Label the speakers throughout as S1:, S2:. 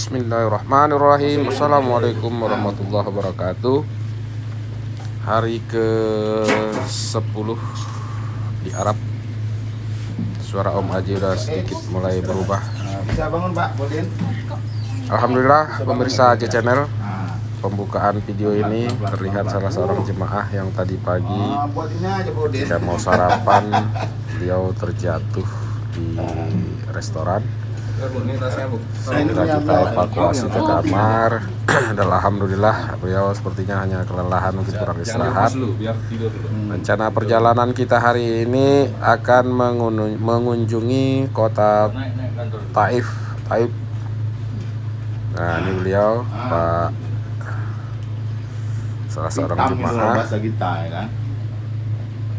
S1: Bismillahirrahmanirrahim. Assalamualaikum warahmatullahi wabarakatuh. Hari ke-10 di Arab. Suara Om Aji udah sedikit mulai berubah.
S2: Bisa bangun Pak, Bodin.
S1: Alhamdulillah pemirsa Aji Channel, pembukaan video ini terlihat salah seorang jemaah yang tadi pagi ketika mau sarapan beliau terjatuh di restoran. Sudah kita evakuasi ke kamar dan alhamdulillah beliau sepertinya hanya kelelahan, mungkin kurang istirahat. Rencana perjalanan kita hari ini akan mengunjungi kota Taif. Nah, ini beliau Pak, salah seorang jemaah.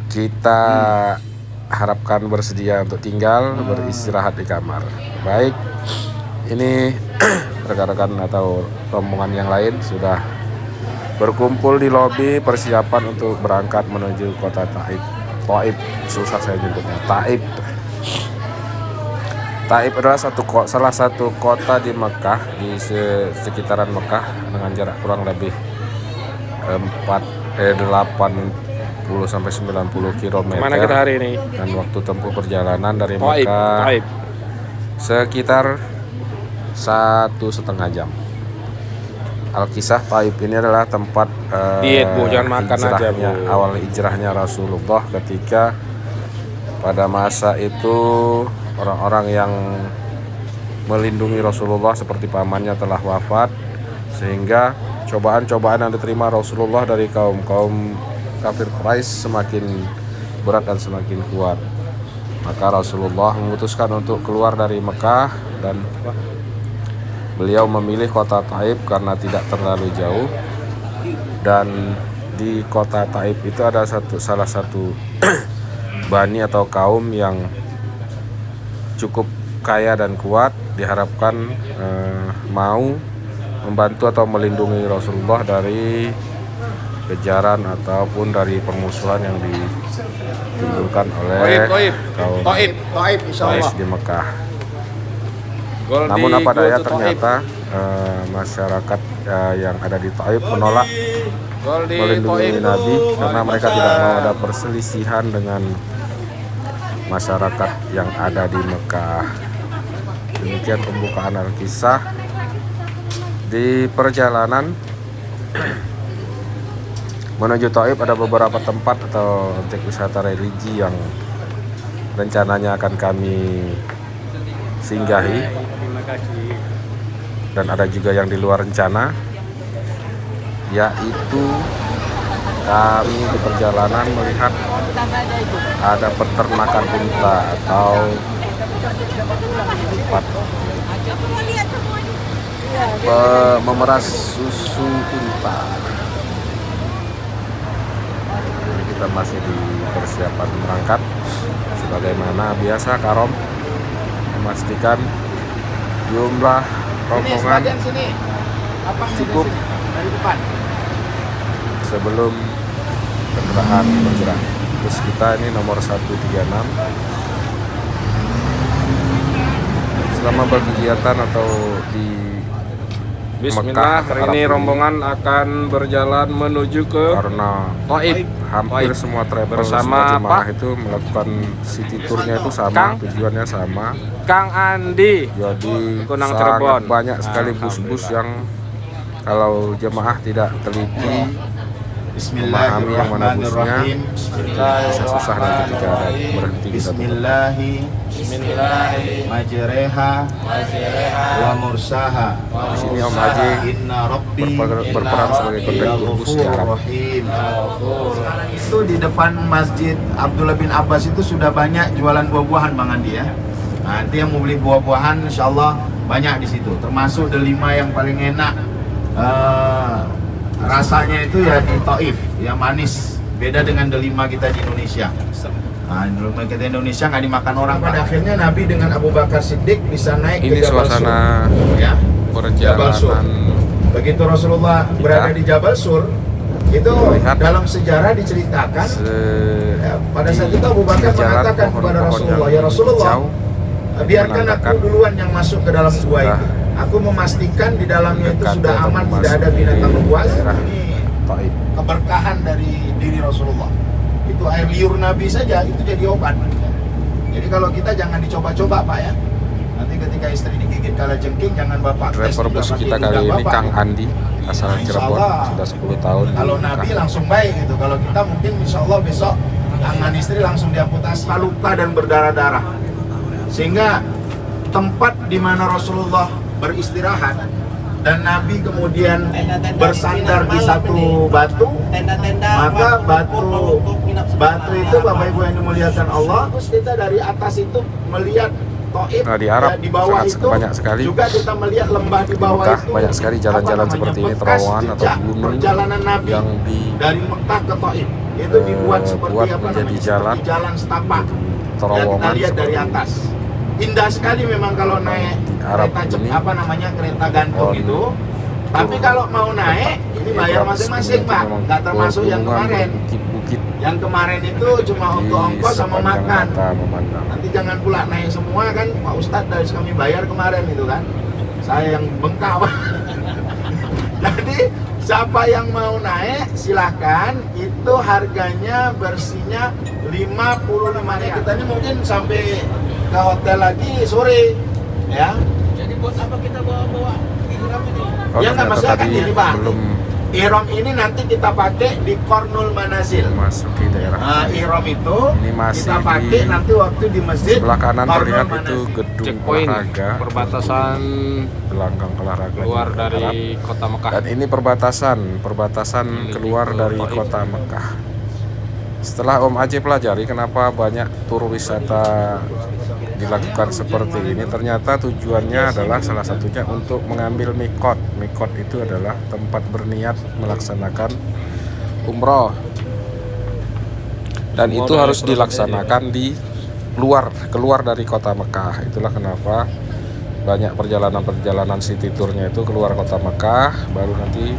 S1: Kita harapkan bersedia untuk tinggal beristirahat di kamar. Baik, ini rekan-rekan atau rombongan yang lain sudah berkumpul di lobi persiapan untuk berangkat menuju kota Taif. Taif, susah saya nyebutnya. Taif adalah salah satu kota di Mekah, di sekitaran Mekah, dengan jarak kurang lebih 80 sampai 90 km.
S3: Mana kita hari ini?
S1: Dan waktu tempuh perjalanan dari Mekah sekitar 1,5 jam. Al-Kisah Taif ini adalah tempat
S3: jangan makan aja, Bu.
S1: awal hijrahnya Rasulullah, ketika pada masa itu orang-orang yang melindungi Rasulullah seperti pamannya telah wafat, sehingga cobaan-cobaan yang diterima Rasulullah dari kaum kafir Quraisy semakin berat dan semakin kuat. Maka Rasulullah memutuskan untuk keluar dari Mekah dan beliau memilih kota Taif karena tidak terlalu jauh. Dan di kota Taif itu ada salah satu bani atau kaum yang cukup kaya dan kuat, diharapkan mau membantu atau melindungi Rasulullah dari kejaran ataupun dari permusuhan yang ditimbulkan oleh kaum Quraisy di Mekah. Namun apa daya, ternyata masyarakat yang ada di Taif menolak melindungi Nabi karena mereka tidak mau ada perselisihan dengan masyarakat yang ada di Mekah. Demikian pembukaan Al-Kisah. Di perjalanan menuju Taif ada beberapa tempat atau objek wisata religi yang rencananya akan kami singgahi, dan ada juga yang di luar rencana, yaitu kami di perjalanan melihat ada peternakan unta atau tempat memeras susu unta. Kita masih di persiapan berangkat. Sebagaimana biasa, Karom memastikan jumlah rombongan cukup sebelum kendaraan bergerak. Terus kita ini nomor 136. Selama berkegiatan atau di
S3: Bismillah, hari ini rombongan akan berjalan menuju ke
S1: karena
S3: Taif.
S1: Hampir semua travel
S3: bersama
S1: jemaah
S3: Pak
S1: itu melakukan city tournya itu sama, tujuannya sama.
S3: Kang Andi.
S1: Jadi
S3: Kunang
S1: sangat
S3: Cirebon.
S1: banyak sekali bus-bus yang kalau jemaah tidak teliti memahami yang mana busnya, bisa susah nanti ketika berhenti di satu tempat.
S2: Majreha wa mursaha.
S1: Di sini Om Haji berperan sebagai kondektur bus di Arab.
S2: Itu di depan Masjid Abdullah bin Abbas itu sudah banyak jualan buah-buahan Bang Andi ya. Nanti yang mau beli buah-buahan insya Allah banyak di situ. Termasuk delima yang paling enak rasanya itu ya di Taif, yang manis. Beda dengan delima kita di Indonesia. Nah, delima kita di Indonesia nggak dimakan orang. Pada akhirnya Nabi dengan Abu Bakar Siddiq bisa naik
S1: Ini
S2: ke Jabal
S1: suasana
S2: Sur, ya.
S1: perjalanan.
S2: Begitu Rasulullah berada di Jabal Sur, itu dalam sejarah diceritakan ya, pada saat itu Abu Bakar mengatakan kepada Rasulullah, ya Rasulullah, biarkan aku duluan yang masuk ke dalam gua itu. Aku memastikan di dalamnya itu
S1: Mendekati
S2: sudah
S1: atau
S2: aman, tidak
S1: memasuki
S2: ada binatang buas.
S1: daerah
S2: Ini
S1: Taif.
S2: keberkahan dari diri Rasulullah. Itu air liur Nabi saja itu jadi obat. Jadi kalau kita jangan dicoba-coba Pak ya. Nanti ketika istri digigit kalajengking jangan Bapak tes
S1: Driver
S2: juga
S1: bus
S2: pakai
S1: kita
S2: lidah
S1: kali ini
S2: Bapak.
S1: Kang Andi, asal
S2: Nah, insya
S1: Cirebon,
S2: Allah.
S1: sudah 10 tahun.
S2: Kalau
S1: di
S2: Nabi
S1: Mekah.
S2: langsung baik gitu. Kalau kita mungkin insya Allah besok tangan istri langsung diamputasi, luka dan berdarah-darah. Sehingga tempat di mana Rasulullah beristirahat dan Nabi kemudian bersandar di satu batu, maka batu itu Bapak Ibu yang dimuliakan Allah, terus kita dari atas itu melihat Taif.
S1: Nah, di Arab
S2: di bawah
S1: sangat
S2: itu
S1: banyak sekali.
S2: juga kita melihat lembah di
S1: Di
S2: bawah
S1: Mekah
S2: itu
S1: banyak sekali jalan-jalan
S2: apa
S1: seperti ini,
S2: bekas
S1: terowongan atau
S2: jejak
S1: gunung
S2: perjalanan Nabi
S1: yang
S2: dari Mekah ke Taif itu dibuat seperti
S1: buat
S2: apa
S1: menjadi
S2: namanya,
S1: jalan,
S2: seperti jalan setapak
S1: terowongan
S2: yang kita lihat dari
S1: seperti
S2: atas. Indah sekali memang kalau naik
S1: di Arab
S2: kereta
S1: ini,
S2: apa namanya kereta gantung
S1: on
S2: itu. Tapi kalau mau naik ini bayar masing-masing Pak, nggak termasuk yang kemarin.
S1: Bukit-bukit
S2: Yang kemarin itu cuma
S1: di
S2: untuk ongkos sama
S1: sepanjang
S2: makan.
S1: mata memandang.
S2: Nanti jangan pula naik semua kan, Pak Ustadz harus kami bayar kemarin itu kan. Saya yang bengkak Pak. Jadi siapa yang mau naik silahkan, itu harganya bersihnya 55 ribu. Kita ini mungkin sampai ke hotel lagi sore ya.
S4: Jadi buat apa kita bawa ihram ini?
S1: Oh,
S2: Ya, nggak
S1: ternyata
S2: masalah kan
S1: tadi
S2: ini, Pak.
S1: belum
S2: Ihram ini nanti kita pakai di Kornul Manazil.
S1: memasuki daerah.
S2: Nah, ihram itu
S1: Ini masih
S2: kita pakai
S1: di
S2: nanti waktu di masjid.
S1: Sebelah kanan
S2: Kornul
S1: terlihat itu
S2: Manazil.
S1: gedung
S3: Checkpoint
S1: olahraga,
S3: perbatasan
S1: gelanggang olahraga
S3: keluar
S1: di Arab.
S3: dari kota Mekah.
S1: Dan ini perbatasan
S3: Ini
S1: keluar
S3: ke
S1: dari
S3: Taif.
S1: kota Mekah. Setelah Om Aceh pelajari kenapa banyak tur wisata dilakukan seperti ini, ternyata tujuannya adalah salah satunya untuk mengambil mikot. Mikot itu adalah tempat berniat melaksanakan umroh, dan itu harus dilaksanakan di keluar dari kota Mekah. Itulah kenapa banyak perjalanan city tournya itu keluar kota Mekah, baru nanti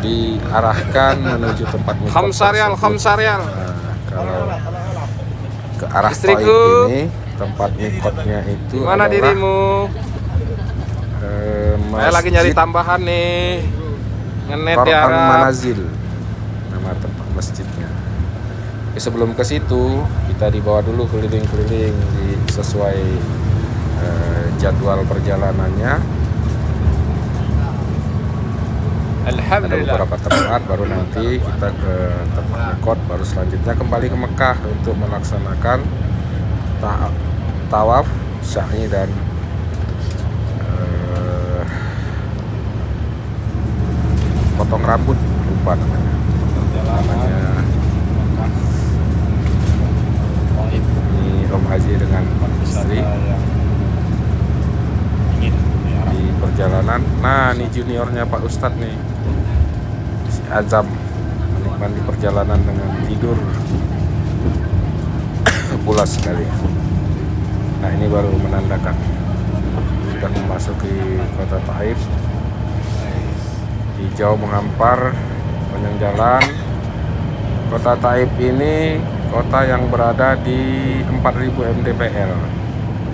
S1: diarahkan menuju tempat mikot
S3: Khamsarial,
S1: tersebut.
S3: Khamsarial.
S1: Nah, kalau ke arah
S3: Istriku.
S1: Taif ini tempat mikotnya itu
S3: Mana
S1: adalah
S3: dirimu? Saya lagi nyari tambahan nih. Ngenet di
S1: Korban
S3: Arab.
S1: Manazil, nama tempat masjidnya. Oke, sebelum ke situ kita dibawa dulu keliling-keliling sesuai jadwal perjalanannya. Ada
S3: Alhamdulillah.
S1: beberapa tempat, baru nanti kita ke tempat mikot, baru selanjutnya kembali ke Mekah untuk melaksanakan tawaf, sa'i, dan potong rambut, lupa namanya. Ini Om Haji dengan istri di perjalanan. Nah, ini juniornya Pak Ustadz nih, si Azam, menikmati perjalanan dengan tidur pulas sekali. Nah, ini baru menandakan sudah memasuki kota Taif. Hijau menghampar sepanjang jalan. Kota Taif ini kota yang berada di 4000 mdpl.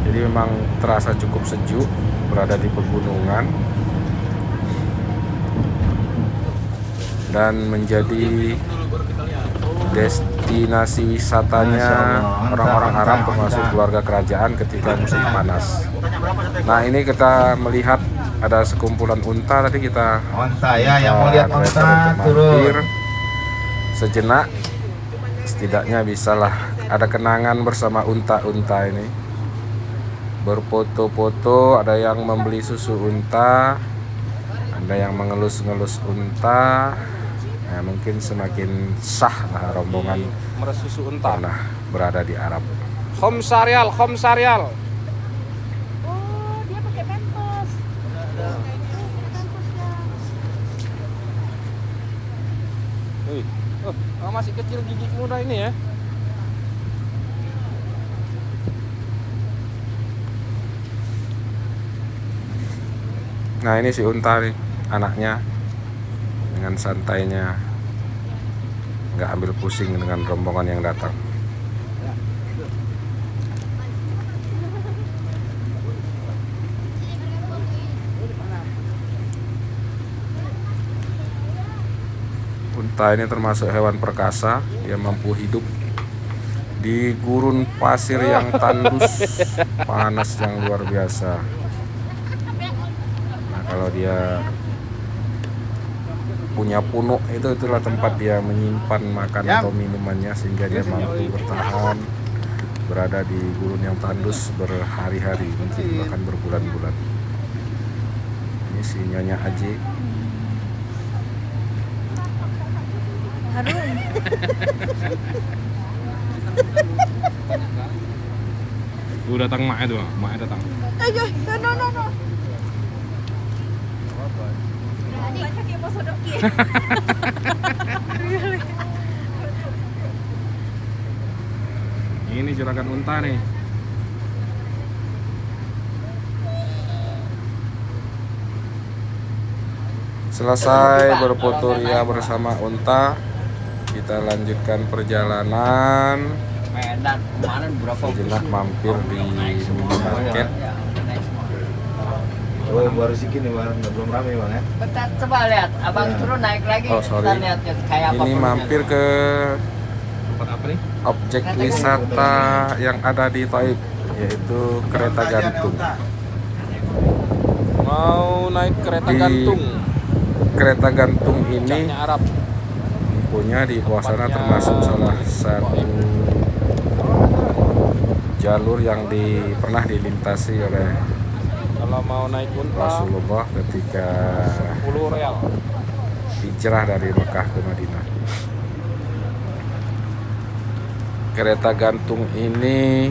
S1: Jadi memang terasa cukup sejuk, berada di pegunungan dan menjadi destinasi wisatanya orang-orang Arab, termasuk keluarga kerajaan ketika musim panas. Nah, ini kita melihat ada sekumpulan unta, tadi kita
S2: Onta ya, yang mau lihat
S1: driver
S2: onta
S1: untuk mampir
S2: turun.
S1: sejenak, setidaknya bisalah ada kenangan bersama unta-unta ini, berfoto-foto. Ada yang membeli susu unta, ada yang mengelus-ngelus unta. Nah, mungkin semakin sah lah rombongan
S3: Meres susu unta.
S1: tanah berada di Arab.
S3: Khamsarial, Khamsarial.
S5: Oh, dia pakai pampers.
S3: Wih. Masih kecil gigi muda ini ya.
S1: Nah, ini si unta nih, anaknya dengan santainya, nggak ambil pusing dengan rombongan yang datang. Unta ini termasuk hewan perkasa yang mampu hidup di gurun pasir yang tandus, panas yang luar biasa. Nah, kalau dia punya punuk itulah tempat dia menyimpan makan atau minumannya, sehingga dia mampu bertahan berada di gurun yang tandus berhari-hari, mungkin bahkan berbulan-bulan. Ini si Nyonya Aji.
S5: Harum.
S3: Tuh datang mak itu, mak datang.
S5: Ayo, no. Banyak yang mau sodoki.
S3: Ini juragan unta nih.
S1: Selesai berfoto ria bersama unta, kita lanjutkan perjalanan.
S6: Medan kemarin berapa?
S1: Sejenak mampir di minimarket.
S2: Oh, baru segini bang, belum ramai bang ya.
S6: Bentar, coba lihat, abang turun naik lagi.
S1: Oh, sorry.
S6: Kita lihat ya, kayak apa.
S1: Ini mampir ke
S3: Tempat apa nih?
S1: objek wisata yang ada di Taif, yaitu kereta gantung.
S3: Mau naik kereta
S1: Di-
S3: gantung.
S1: Kereta gantung ini
S3: Puncaknya Arab.
S1: punya di bawah sana termasuk salah satu jalur yang pernah dilintasi oleh
S3: Kalau mau naik unta
S1: Rasulullah ketika
S3: 10 real.
S1: hijrah dari Mekah ke Madinah. Kereta gantung ini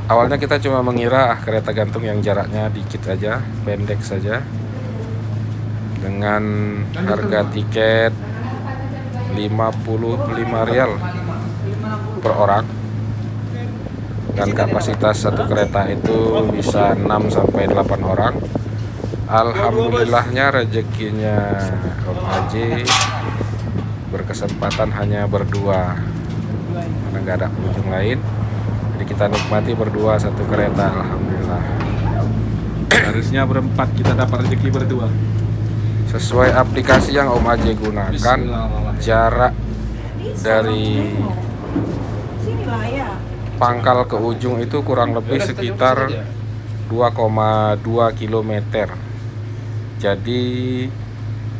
S1: awalnya kita cuma mengira kereta gantung yang jaraknya dikit saja, pendek saja, dengan harga tiket 55 rial per orang, dan kapasitas satu kereta itu bisa 6 sampai 8 orang. Alhamdulillahnya rezekinya Om Haji berkesempatan hanya berdua karena nggak ada pengunjung lain, jadi kita nikmati berdua satu kereta. Alhamdulillah.
S3: Harusnya berempat, kita dapat rezeki berdua.
S1: Sesuai aplikasi yang Om Haji gunakan,
S3: Bismillahirrahmanirrahim.
S1: jarak dari
S5: Sini lah ya.
S1: pangkal ke ujung itu kurang lebih sekitar 2,2 km. Jadi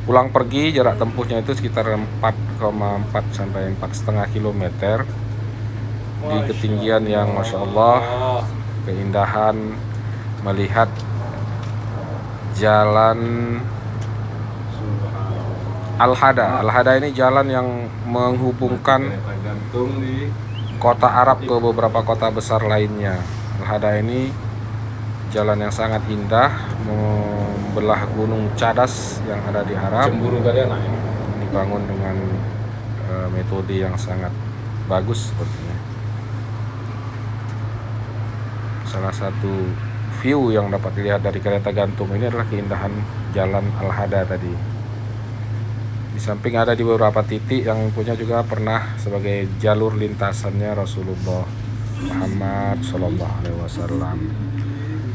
S1: pulang pergi jarak tempuhnya itu sekitar 4,4 sampai 4,5 km di ketinggian yang Masya Allah, keindahan melihat jalan Al-Hada. Al-Hada ini jalan yang menghubungkan
S3: Kereta gantung di
S1: kota Arab ke beberapa kota besar lainnya. Al-Hada ini jalan yang sangat indah, membelah gunung Cadas yang ada di Arab,
S3: Cemburu Galiana ya.
S1: dibangun dengan metode yang sangat bagus sepertinya. Salah satu view yang dapat dilihat dari kereta gantung ini adalah keindahan jalan Al-Hada tadi. Di samping ada di beberapa titik yang punya juga pernah sebagai jalur lintasannya Rasulullah Muhammad SAW.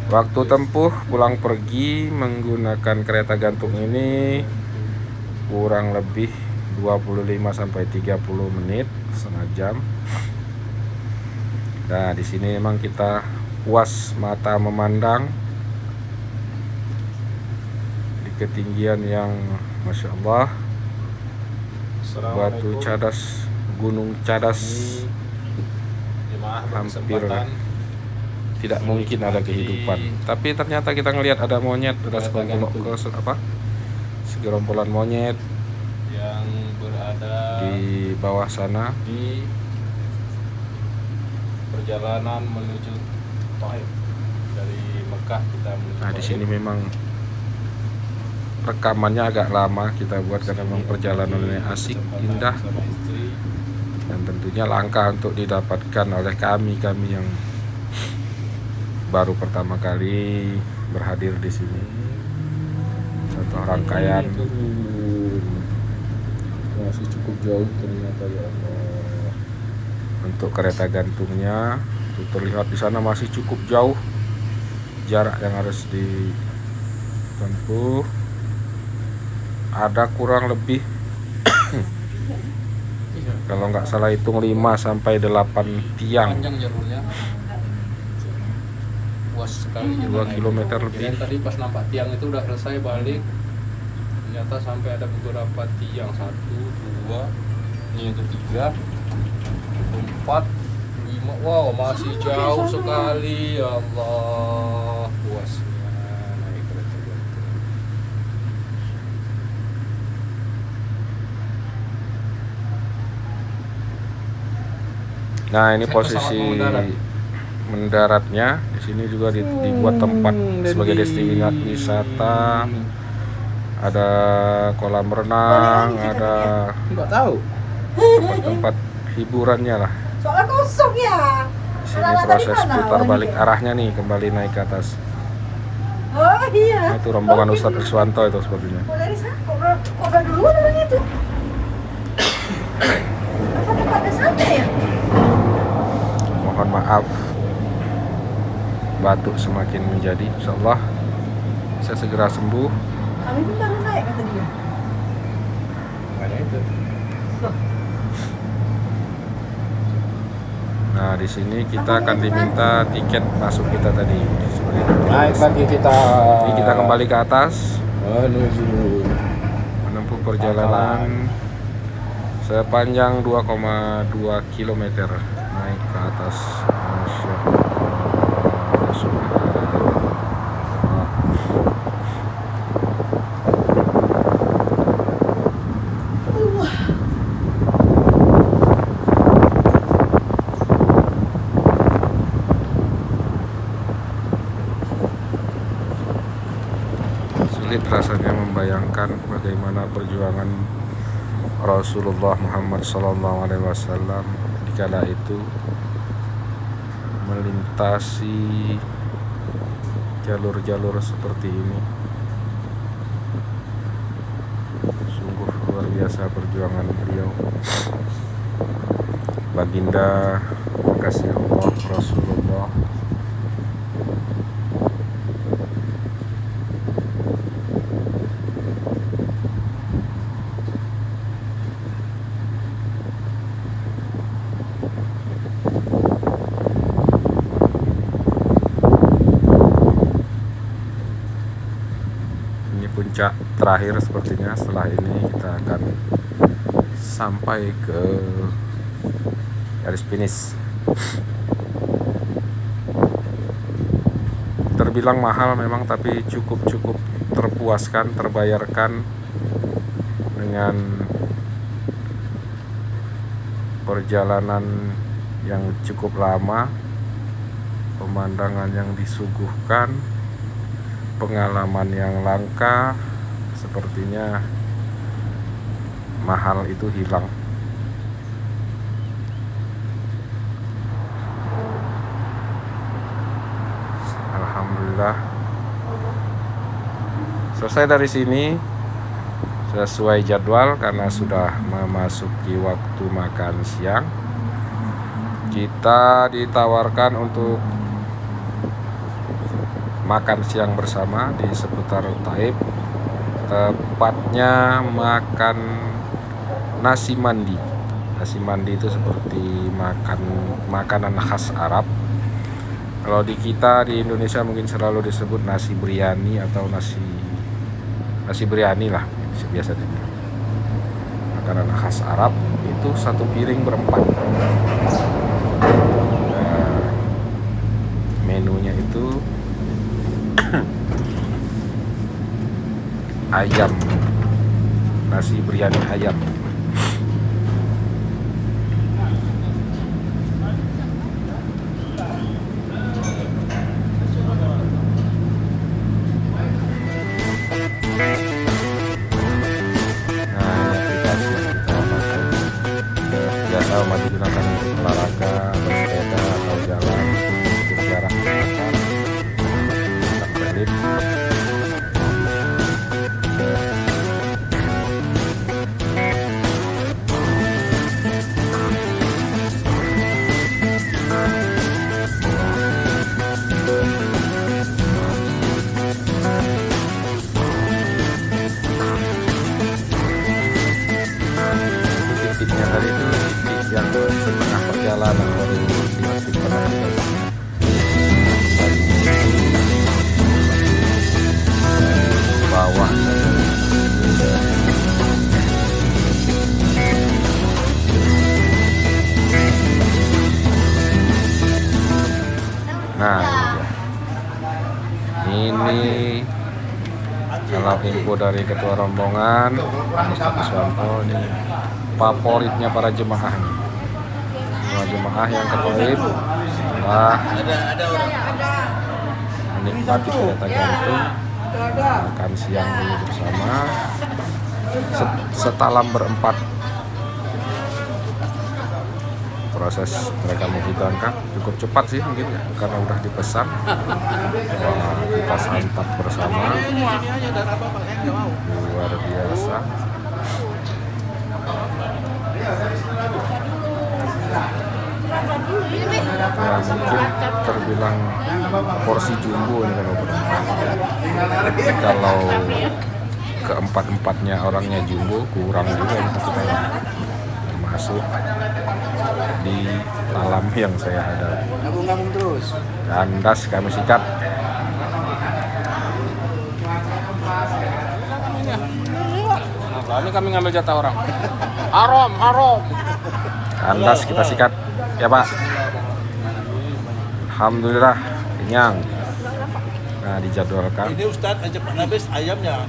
S1: Waktu tempuh pulang pergi menggunakan kereta gantung ini kurang lebih 25 sampai 30 menit, setengah jam. Nah, di sini memang kita puas mata memandang di ketinggian yang Masya Allah. Batu Cadas, Gunung Cadas, hampir tidak mungkin ada kehidupan. Tapi ternyata kita ngelihat ada monyet, ada segerombolan monyet
S3: yang berada
S1: di bawah sana.
S3: di perjalanan menuju Taif. Dari Mekah kita menuju
S1: Nah, di
S3: Taif.
S1: sini memang rekamannya agak lama kita buat karena memang perjalanannya asik, indah,
S3: Sama istri.
S1: dan tentunya langka untuk didapatkan oleh kami yang baru pertama kali berhadir di sini. Satu rangkaian masih cukup jauh ternyata, ya Allah. Untuk kereta gantungnya itu terlihat di sana masih cukup jauh jarak yang harus ditempuh. Ada kurang lebih Kalau nggak salah hitung 5 sampai 8 tiang.
S3: Panjang jalurnya. Puas sekali.
S1: 2 kilometer lebih.
S3: Kirain tadi pas nampak tiang itu udah selesai balik. Ternyata sampai ada beberapa tiang, 1, 2, ini yang ketiga, 4, 5. Wow, masih jauh sekali. Ya Allah, puasnya naik kereta gantung.
S1: Nah, ini
S3: Saya
S1: posisi
S3: pesawat mau mendarat.
S1: mendaratnya. Di sini juga dibuat tempat sebagai destinasi wisata. Ada kolam renang, ada
S3: Nggak tahu.
S1: tempat hiburannya lah.
S5: Soalnya kosong ya.
S1: Di sini
S5: Anak-anak tadi
S1: proses
S5: mana?
S1: putar balik arahnya nih, kembali naik ke atas.
S5: Oh iya.
S1: Nah, itu rombongan Ustadz Riswanto itu sepertinya.
S5: Kok dari sana? Kok udah duluan orang itu? Apa tempatnya sana ya?
S1: Mohon maaf, batuk semakin menjadi. Insyaallah saya segera sembuh.
S5: Kami pun baru naik kata dia.
S3: Ada itu.
S1: Nah, di sini kita akan diminta tiket masuk kita tadi. Sebagai
S3: Naik lagi kita.
S1: Ini kita kembali ke atas
S3: menuju
S1: menempuh perjalanan sepanjang 2,2 km naik ke atas. Masya Allah, subhanallah. Sulit rasanya membayangkan bagaimana perjuangan Rasulullah Muhammad SAW di kala itu melintasi jalur-jalur seperti ini. Sungguh luar biasa perjuangan beliau. Baginda kasih Allah Rasulullah puncak terakhir sepertinya. Setelah ini kita akan sampai ke garis finish. Terbilang mahal memang, tapi cukup terpuaskan, terbayarkan dengan perjalanan yang cukup lama, pemandangan yang disuguhkan, pengalaman yang langka. Sepertinya mahal itu hilang. Alhamdulillah selesai dari sini sesuai jadwal karena sudah memasuki waktu makan siang. Kita ditawarkan untuk makan siang bersama di seputar Taif, tepatnya makan nasi mandi. Nasi mandi itu seperti makanan khas Arab. Kalau di kita di Indonesia mungkin selalu disebut nasi biryani atau nasi biryani lah biasa dibilang. Makanan khas Arab itu satu piring berempat. Menunya itu ayam, nasi biryani ayam. Nah, ini aplikasi yang kita pakai biasa umat digunakan untuk olahraga, bersepeda atau jalan untuk jarak dekat. Kita kredit. perjalanan dari Masjid Al-Aqsa bawah. Nah, ini kalau info dari ketua rombongan Ustaz Iswanto, ini favoritnya para jemaah nih. Semua jemaah yang ke Taif setelah menikmati kereta gantung makan siang dulu bersama setalam berempat. Proses mereka mau berangkat cukup cepat sih mungkin ya, karena udah dipesan. Wah, kita santap bersama luar biasa. Ya mungkin terbilang porsi jumbo ini kalau berempat. Kalau keempat-empatnya orangnya jumbo kurang juga ini kita termasuk di talam yang saya hadapi.
S4: Gabung-gabung terus.
S1: Kandas kami sikat. Nah, ini kami ngambil jatah orang. Haram. Kandas kita sikat. Ya Pak. Alhamdulillah kenyang. Nah dijadwalkan.
S4: Ini Ustadz ajak Pak Nabes ayamnya.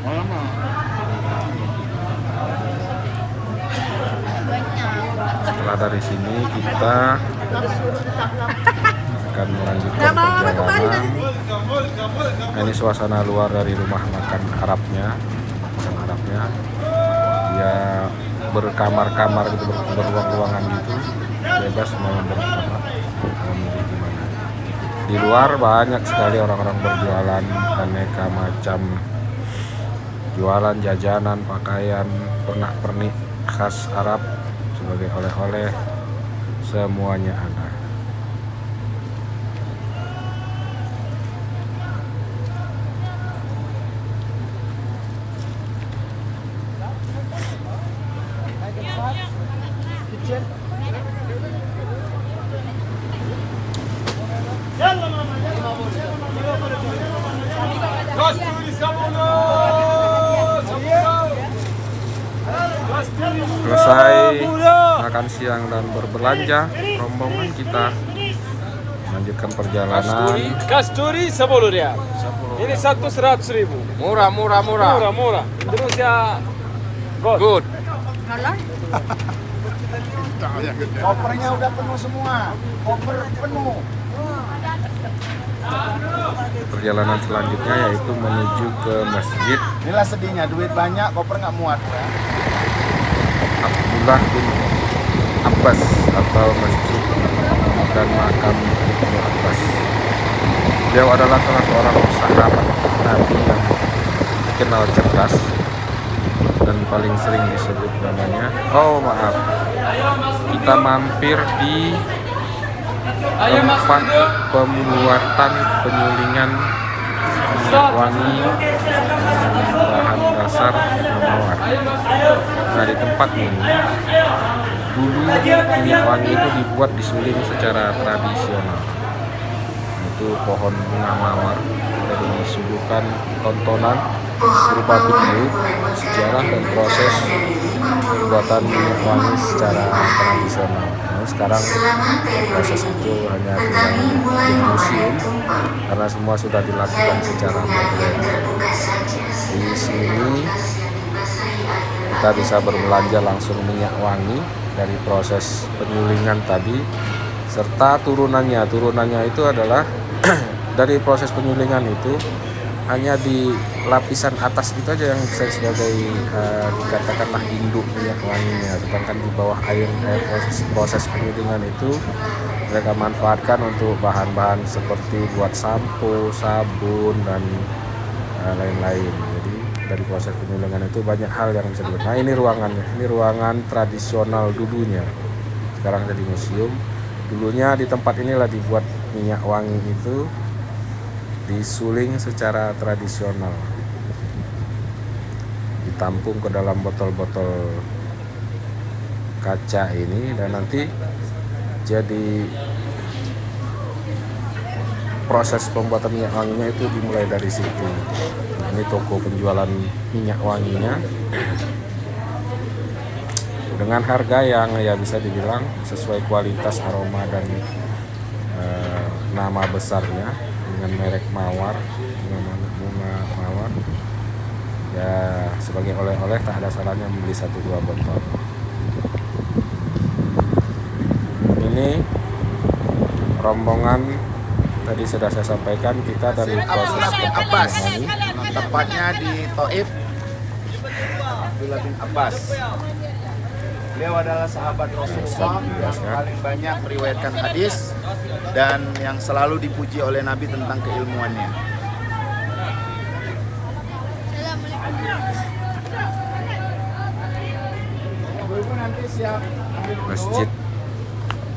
S1: Setelah dari sini kita akan melanjutkan perjalanan. Nah, ini suasana luar dari rumah makan Arabnya. Dia berkamar-kamar gitu, berruang-ruangan gitu. Bebas mau memilih di mana. Di luar banyak sekali orang-orang berjualan aneka macam jualan jajanan, pakaian, pernak-pernik khas Arab sebagai oleh-oleh, semuanya ada. Selesai makan siang dan berbelanja, rombongan kita melanjutkan perjalanan.
S7: Kasturi 10 rial. Ini satu 100.000.
S1: Murah.
S7: Murah. Indonesia good.
S2: Kopernya udah penuh semua. Koper penuh.
S1: Perjalanan selanjutnya yaitu menuju ke masjid
S2: Inilah sedihnya, duit banyak, koper nggak muat.
S1: Abdullah bin Abbas atau masjid dan makam Ibnu Abbas. Beliau adalah salah seorang sahabat Nabi yang dikenal cerdas dan paling sering disebut namanya. Oh maaf, kita mampir di tempat pembuatan penyulingan minyak wangi bahan dasar mawar. Nah di tempat ini dulu minyak wangi itu dibuat disuling secara tradisional. Itu pohon bunga mawar. Jadi disuguhkan tontonan berupa video sejarah dan proses pembuatan minyak wangi secara tradisional. Nah, sekarang proses itu hanya tinggal di museum karena semua sudah dilakukan secara modern. Di sini kita bisa berbelanja langsung minyak wangi dari proses penyulingan tadi serta turunannya. Turunannya itu adalah dari proses penyulingan itu hanya di lapisan atas itu aja yang bisa sebagai dikatakanlah induk minyak wanginya, sedangkan di bawah air proses penyulingan itu mereka manfaatkan untuk bahan-bahan seperti buat sampo, sabun dan lain-lain. Jadi dari proses penyulingan itu banyak hal yang bisa dibuat. Nah ini ruangannya, ini ruangan tradisional dulunya, sekarang jadi museum. Dulunya di tempat inilah dibuat minyak wangi itu, disuling secara tradisional, ditampung ke dalam botol-botol kaca ini dan nanti Jadi proses pembuatan minyak wanginya itu dimulai dari situ. Nah, ini toko penjualan minyak wanginya dengan harga yang ya bisa dibilang sesuai kualitas, aroma dan nama besarnya, dengan merek Mawar, bunga Mawar. Ya sebagai oleh-oleh tak ada salahnya membeli 1-2 botol. Ini rombongan tadi sudah saya sampaikan, kita dari proses
S2: Abbas,
S1: wangi.
S2: tepatnya di Taif. Abdullah bin Abbas. Beliau adalah sahabat Rasulullah yang paling banyak meriwayatkan hadis dan yang selalu dipuji oleh Nabi tentang keilmuannya. Ibu-ibu nanti siap ambil wudhu.
S1: Masjid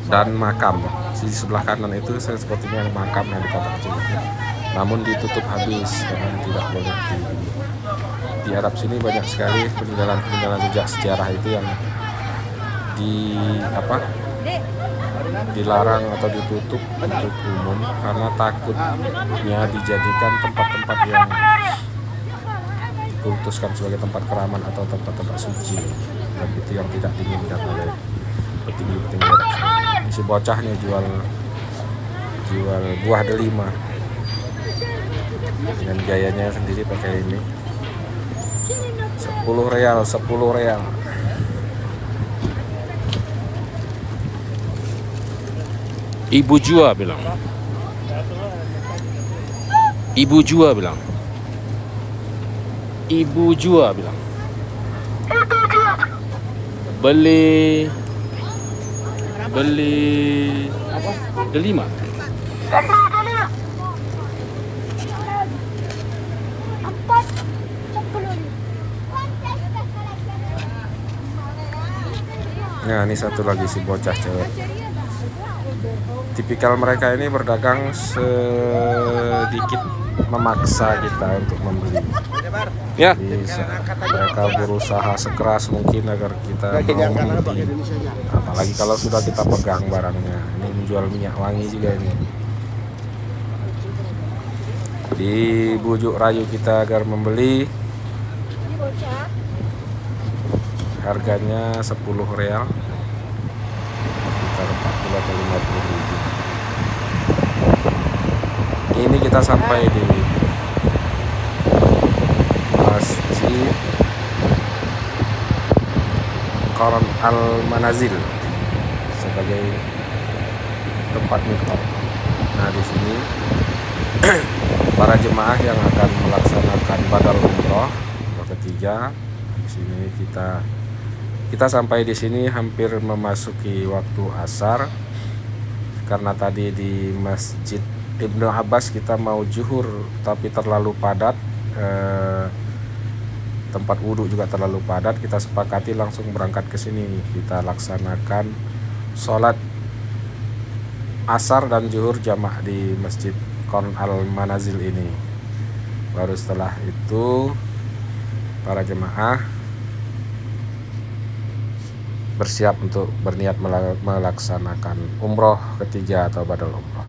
S1: dan makam. Di sebelah kanan itu saya sepertinya makam yang di kota kecil itu. Namun ditutup habis karena tidak boleh di Arab sini banyak sekali peninggalan jejak sejarah itu yang dilarang atau ditutup untuk umum karena takutnya dijadikan tempat-tempat yang dikultuskan sebagai tempat keramat atau tempat-tempat suci, dan itu yang tidak diinginkan oleh petinggi-petinggi Arab sini. Si bocah nih jual buah delima dengan gayanya sendiri pakai ini 10 real. Ibu Jua bilang beli apa? Delima. Nah, ini satu lagi si bocah cewek. Tipikal mereka ini berdagang sedikit memaksa kita untuk membeli. Ya, bisa. Mereka berusaha sekeras mungkin agar kita mau beli. Apalagi kalau sudah kita pegang barangnya. Ini menjual minyak wangi juga ini. Dibujuk rayu kita agar membeli. Harganya 10 real, sekitar 40 atau 50 ribu. Ini kita sampai di Masjid Qarn al-Manazil sebagai tempat mikot. Nah, di sini para jemaah yang akan melaksanakan badal umroh ketiga. Di sini kita sampai di sini hampir memasuki waktu asar, karena tadi di Masjid Ibnu Abbas kita mau zuhur tapi terlalu padat, tempat wudhu juga terlalu padat. Kita sepakati langsung berangkat ke sini, kita laksanakan sholat asar dan zuhur jamaah di Masjid Qarn al-Manazil ini. Baru setelah itu para jemaah bersiap untuk berniat melaksanakan umroh ketiga atau badal umroh.